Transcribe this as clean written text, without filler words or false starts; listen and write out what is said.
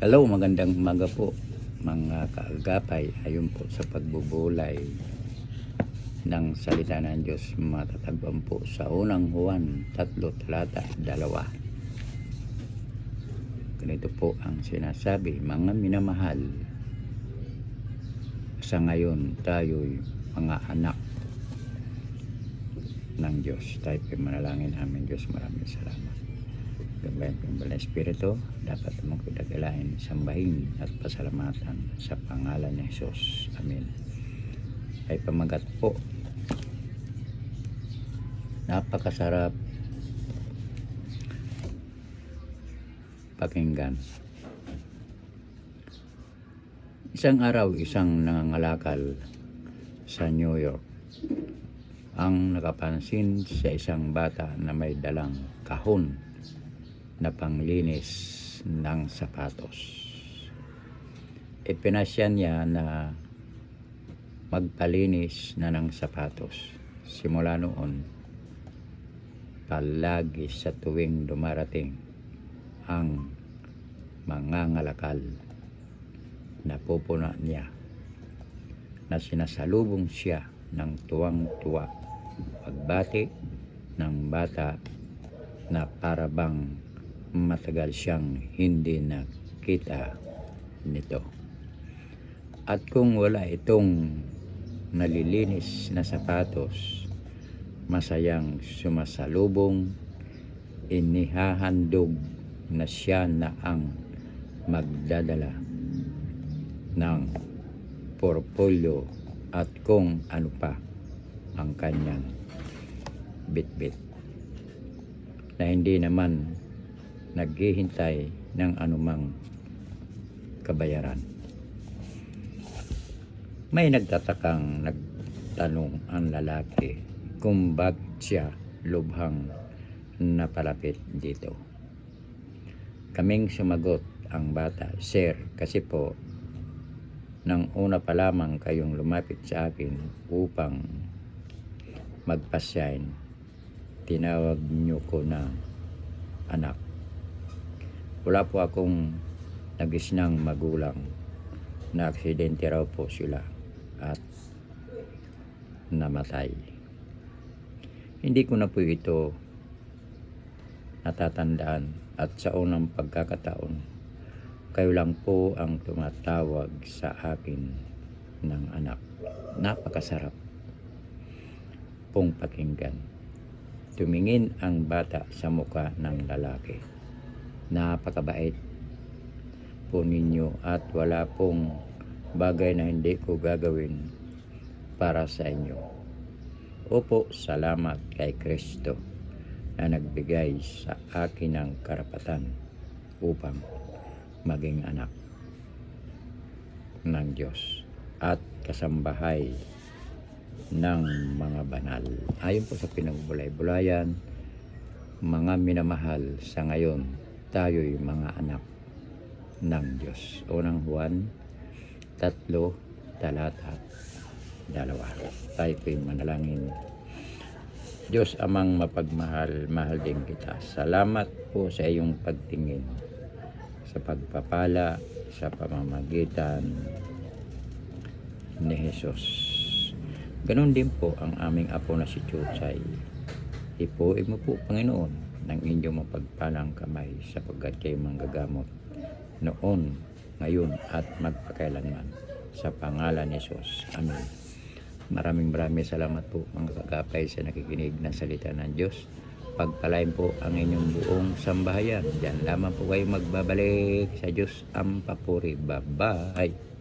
Hello, magandang umaga po mga kaagapay. Ayun po sa pagbubulay ng salita ng Diyos, matatagpuan po sa unang Juan 3:2. Ganito po ang sinasabi: mga minamahal, sa ngayon tayo'y mga anak ng Diyos. Tayo po'y manalangin. Amin. Diyos, maraming salamat. Gabayan ng Banal na Espiritu, dapat mong kidagalain, sambahin at pasalamatan sa pangalan ni Jesus. Amen. Ay pamagat po, napakasarap pakinggan. Isang araw, isang nangangalakal sa New York ang nakapansin sa isang bata na may dalang kahon na panglinis ng sapatos. Ipinasya niya na magpalinis na ng sapatos. Simula noon, palagi sa tuwing dumarating ang mangangalakal, napupuna niya na sinasalubong siya ng tuwang-tuwa pagbati ng bata na parabang matagal siyang hindi nakita nito. At kung wala itong nalilinis na sapatos, masayang sumasalubong, inihahandog na siya na ang magdadala ng portfolio at kung ano pa ang kanyang bitbit, na hindi naman naghihintay ng anumang kabayaran. May nagtatakang nagtanong ang lalaki kung bakit siya lubhang napalapit dito. Kaming sumagot ang bata, "Sir, kasi po nang una pa lamang kayong lumapit sa akin upang magpasign, tinawag niyo ko na anak. Wala po akong nagisnang magulang, na aksidente raw po sila at namatay. Hindi ko na po ito natatandaan at sa unang pagkakataon, kayo lang po ang tumatawag sa akin ng anak." Napakasarap pong pakinggan. Tumingin ang bata sa muka ng lalaki. Napakabait po ninyo at wala pong bagay na hindi ko gagawin para sa inyo. Opo, salamat kay Kristo na nagbigay sa akin ng karapatan upang maging anak ng Diyos at kasambahay ng mga banal. Ayon po sa pinagbulay-bulayan, mga minamahal, sa ngayon tayo'y mga anak ng Diyos. Unang Juan 3:2. Tayo po'y manalangin. Diyos amang mapagmahal, mahal din kita. Salamat po sa iyong pagtingin, sa pagpapala, sa pamamagitan ni Jesus. Ganon din po ang aming apo na si Chuchay. Ipuin mo po, Panginoon, ng inyong mapagpalang kamay sapagkat kayo manggagamot noon, ngayon at magpakailanman. Sa pangalan ni Jesus. Amen. Maraming salamat po mga kagapay sa nakikinig ng salita ng Diyos. Pagpalain po ang inyong buong sambahayan. Diyan lamang po kayo magbabalik. Sa Diyos ang papuri. Bye-bye.